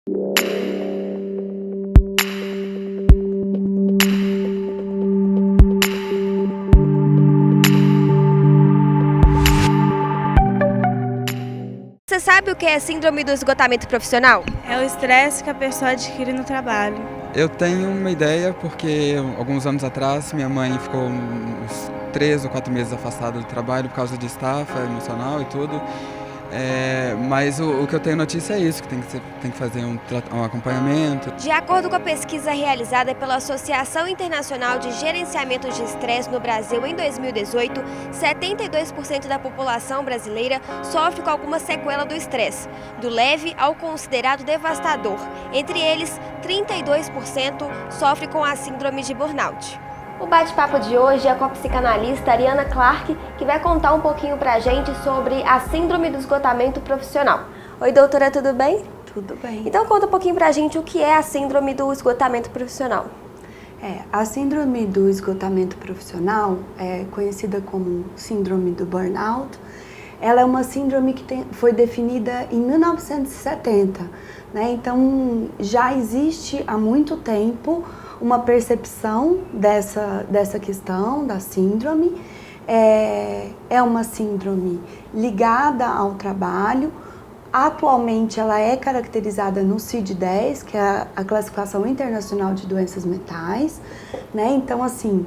Você sabe o que é síndrome do esgotamento profissional? É o estresse que a pessoa adquire no trabalho. Eu tenho uma ideia porque alguns anos atrás minha mãe ficou uns 3 ou 4 meses afastada do trabalho por causa de estafa emocional e tudo. Mas o que eu tenho notícia é isso, que tem que fazer um acompanhamento. De acordo com a pesquisa realizada pela Associação Internacional de Gerenciamento de Estresse no Brasil em 2018, 72% da população brasileira sofre com alguma sequela do estresse, do leve ao considerado devastador. Entre eles, 32% sofre com a síndrome de burnout. O bate-papo de hoje é com a psicanalista Ariana Clark, que vai contar um pouquinho pra gente sobre a síndrome do esgotamento profissional. Oi, doutora, tudo bem? Tudo bem. Então conta um pouquinho pra gente o que é a síndrome do esgotamento profissional. A síndrome do esgotamento profissional, conhecida como síndrome do burnout, ela é uma síndrome que foi definida em 1970, né? Então já existe há muito tempo uma percepção dessa questão da síndrome. É uma síndrome ligada ao trabalho. Atualmente ela é caracterizada no CID-10, que é a Classificação Internacional de Doenças Mentais, né? Então, assim,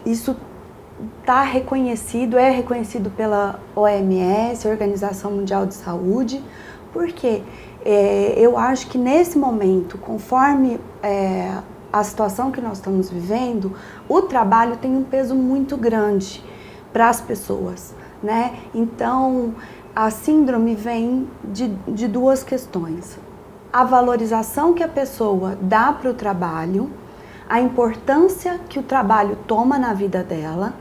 isso é reconhecido pela OMS, Organização Mundial de Saúde, porque eu acho que nesse momento, conforme a situação que nós estamos vivendo, o trabalho tem um peso muito grande para as pessoas, né? Então, a síndrome vem de duas questões: a valorização que a pessoa dá para o trabalho, a importância que o trabalho toma na vida dela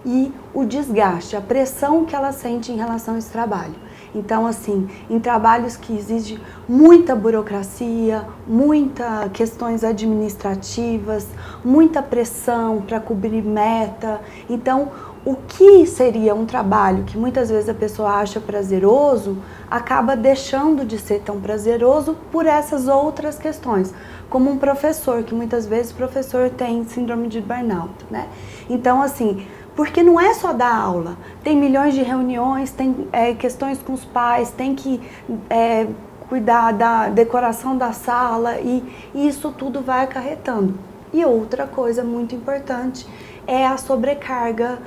e o desgaste, a pressão que ela sente em relação a esse trabalho. Então, assim, em trabalhos que exigem muita burocracia, muitas questões administrativas, muita pressão para cobrir meta. Então, o que seria um trabalho que muitas vezes a pessoa acha prazeroso, acaba deixando de ser tão prazeroso por essas outras questões. Como um professor, que muitas vezes o professor tem síndrome de burnout, né? Então, assim, porque não é só dar aula, tem milhões de reuniões, tem questões com os pais, tem que cuidar da decoração da sala e isso tudo vai acarretando. E outra coisa muito importante é a sobrecarga,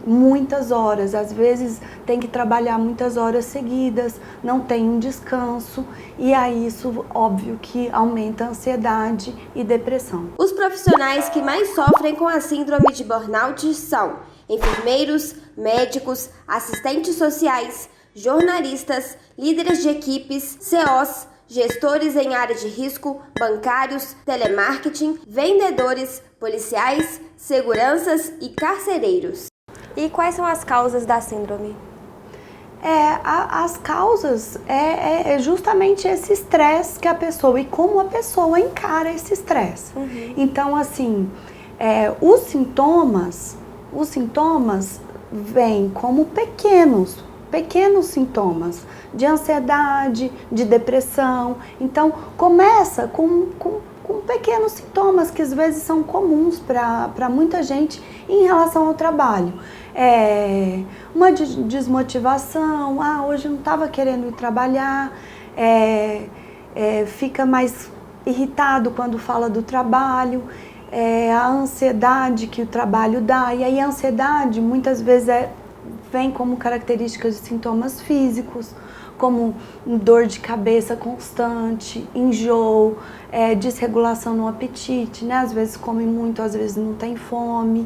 muitas horas, às vezes tem que trabalhar muitas horas seguidas, não tem um descanso, e aí isso, óbvio, que aumenta a ansiedade e depressão. Os profissionais que mais sofrem com a síndrome de burnout são enfermeiros, médicos, assistentes sociais, jornalistas, líderes de equipes, COs, gestores em área de risco, bancários, telemarketing, vendedores, policiais, seguranças e carcereiros. E quais são as causas da síndrome? As causas é justamente esse estresse que a pessoa, e como a pessoa encara esse estresse. Uhum. Então, assim, os sintomas vêm como pequenos sintomas de ansiedade, de depressão. Então, começa com pequenos sintomas que às vezes são comuns para muita gente em relação ao trabalho. Uma desmotivação, hoje eu não estava querendo ir trabalhar, fica mais irritado quando fala do trabalho, a ansiedade que o trabalho dá, e aí a ansiedade muitas vezes vem como características de sintomas físicos, como dor de cabeça constante, enjoo, desregulação no apetite, né? Às vezes come muito, às vezes não tem fome,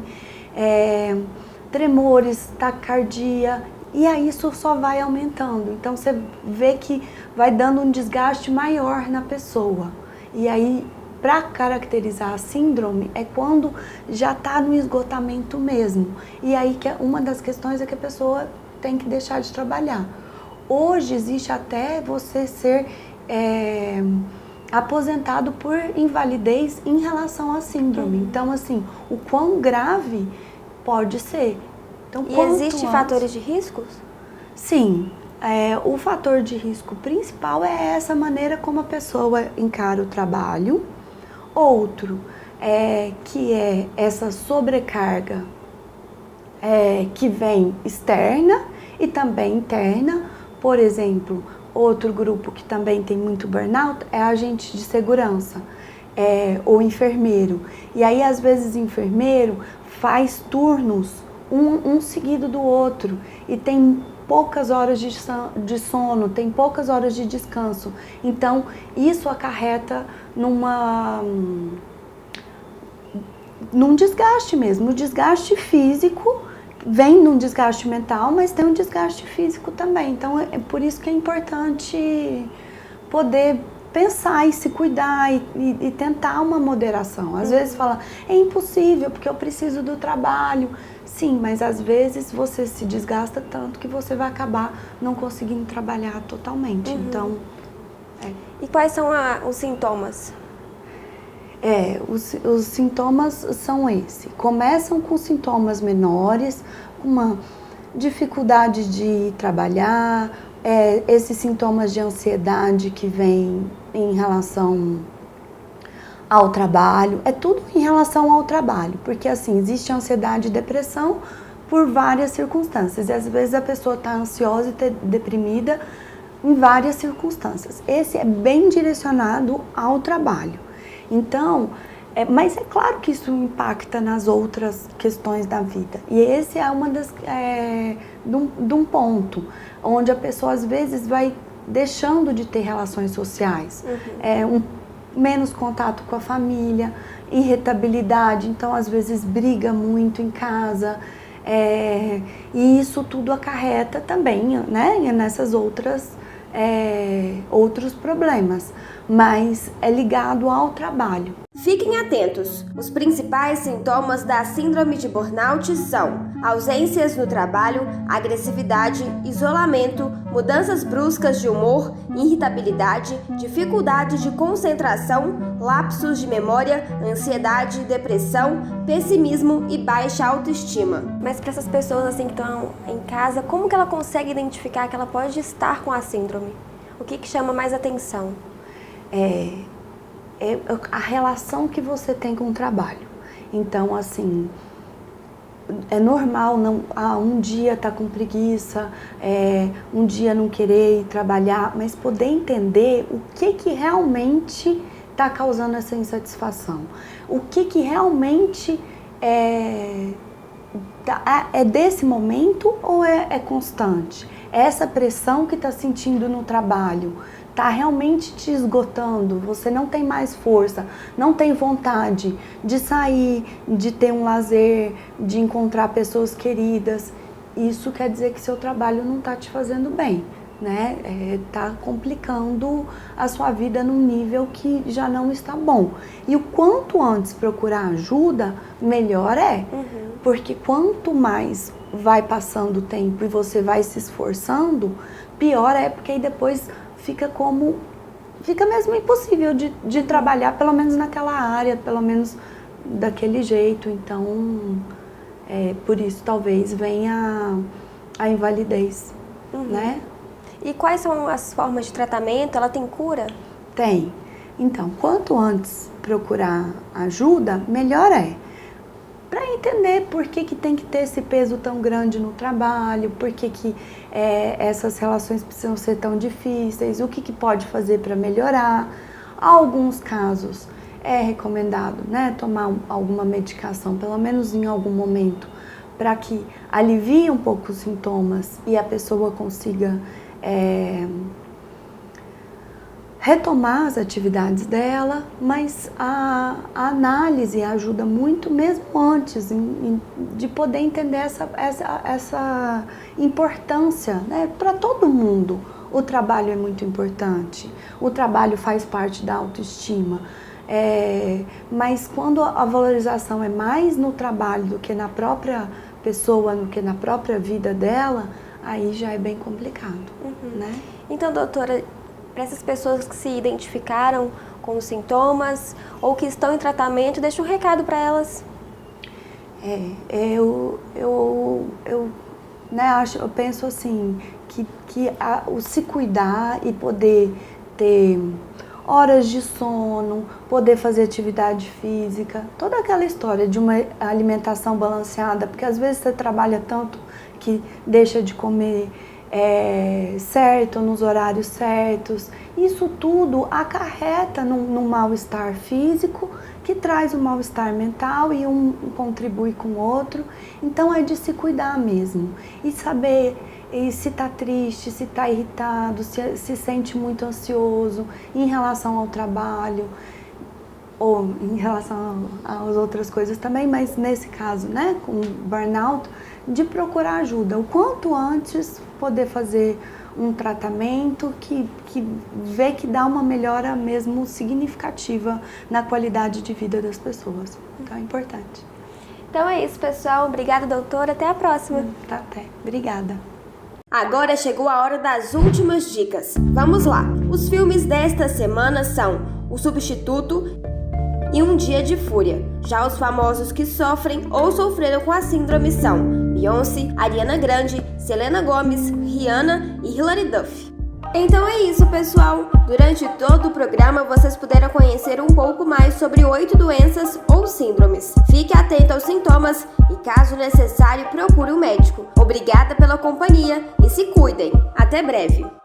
tremores, taquicardia, e aí isso só vai aumentando. Então você vê que vai dando um desgaste maior na pessoa. E aí, para caracterizar a síndrome, é quando já está no esgotamento mesmo. E aí que uma das questões é que a pessoa tem que deixar de trabalhar. Hoje existe até você ser aposentado por invalidez em relação à síndrome. Então, assim, o quão grave pode ser. Então, e existem fatores de riscos? Sim. O fator de risco principal é essa maneira como a pessoa encara o trabalho. Outro, que é essa sobrecarga que vem externa e também interna. Por exemplo, outro grupo que também tem muito burnout é agente de segurança, ou enfermeiro. E aí, às vezes, o enfermeiro faz turnos um seguido do outro e tem poucas horas de sono, tem poucas horas de descanso. Então, isso acarreta num desgaste mesmo. O desgaste físico vem num desgaste mental, mas tem um desgaste físico também. Então, é por isso que é importante poder pensar e se cuidar e tentar uma moderação. Às vezes fala, é impossível porque eu preciso do trabalho. Sim, mas às vezes você se desgasta tanto que você vai acabar não conseguindo trabalhar totalmente. Então, E quais são os sintomas? Os sintomas são esses. Começam com sintomas menores, uma dificuldade de trabalhar, esses sintomas de ansiedade que vem em relação ao trabalho, é tudo em relação ao trabalho, porque assim, existe ansiedade e depressão por várias circunstâncias, e às vezes a pessoa está ansiosa e deprimida em várias circunstâncias. Esse é bem direcionado ao trabalho. Então, mas é claro que isso impacta nas outras questões da vida. E esse é uma das de um ponto onde a pessoa às vezes vai deixando de ter relações sociais, menos contato com a família, irritabilidade, então às vezes briga muito em casa, e isso tudo acarreta também, né, nessas outros problemas, mas é ligado ao trabalho. Fiquem atentos! Os principais sintomas da síndrome de burnout são ausências no trabalho, agressividade, isolamento, mudanças bruscas de humor, irritabilidade, dificuldade de concentração, lapsos de memória, ansiedade, depressão, pessimismo e baixa autoestima. Mas para essas pessoas assim que estão em casa, como que ela consegue identificar que ela pode estar com a síndrome? O que chama mais atenção? A relação que você tem com o trabalho. Então, assim, é normal um dia tá com preguiça, um dia não querer ir trabalhar, mas poder entender o que realmente está causando essa insatisfação. O que realmente é desse momento ou é constante? Essa pressão que está sentindo no trabalho está realmente te esgotando, você não tem mais força, não tem vontade de sair, de ter um lazer, de encontrar pessoas queridas. Isso quer dizer que seu trabalho não está te fazendo bem, né? Está complicando a sua vida num nível que já não está bom. E o quanto antes procurar ajuda, melhor é. Porque quanto mais vai passando o tempo e você vai se esforçando, pior é, porque aí depois fica mesmo impossível de trabalhar, pelo menos naquela área, pelo menos daquele jeito. Então, por isso talvez venha a invalidez, né? E quais são as formas de tratamento? Ela tem cura? Tem. Então, quanto antes procurar ajuda, melhor é. Para entender por que tem que ter esse peso tão grande no trabalho, por que essas relações precisam ser tão difíceis, o que pode fazer para melhorar. Alguns casos é recomendado, né, tomar alguma medicação, pelo menos em algum momento, para que alivie um pouco os sintomas e a pessoa consiga retomar as atividades dela, mas a análise ajuda muito mesmo antes de poder entender essa importância, né? Para todo mundo o trabalho é muito importante, o trabalho faz parte da autoestima, mas quando a valorização é mais no trabalho do que na própria pessoa, do que na própria vida dela, aí já é bem complicado, né? Então, doutora, para essas pessoas que se identificaram com os sintomas ou que estão em tratamento, deixa um recado para elas. Eu né? Eu penso assim, que o se cuidar e poder ter horas de sono, poder fazer atividade física, toda aquela história de uma alimentação balanceada, porque às vezes você trabalha tanto que deixa de comer certo, nos horários certos. Isso tudo acarreta num mal-estar físico, que traz um mal-estar mental e um contribui com o outro. Então é de se cuidar mesmo e saber se está triste, se está irritado, se sente muito ansioso em relação ao trabalho ou em relação às outras coisas também, mas nesse caso, né, com burnout, de procurar ajuda. O quanto antes poder fazer um tratamento que vê que dá uma melhora mesmo significativa na qualidade de vida das pessoas. Então é importante. Então é isso, pessoal. Obrigada, doutora. Até a próxima. Tá, até. Obrigada. Agora chegou a hora das últimas dicas. Vamos lá! Os filmes desta semana são O Substituto e Um Dia de Fúria. Já os famosos que sofrem ou sofreram com a síndrome são Beyoncé, Ariana Grande, Selena Gomez, Rihanna e Hilary Duff. Então é isso, pessoal! Durante todo o programa vocês puderam conhecer um pouco mais sobre 8 doenças ou síndromes. Fique atento aos sintomas e, caso necessário, procure um médico. Obrigada pela companhia e se cuidem! Até breve!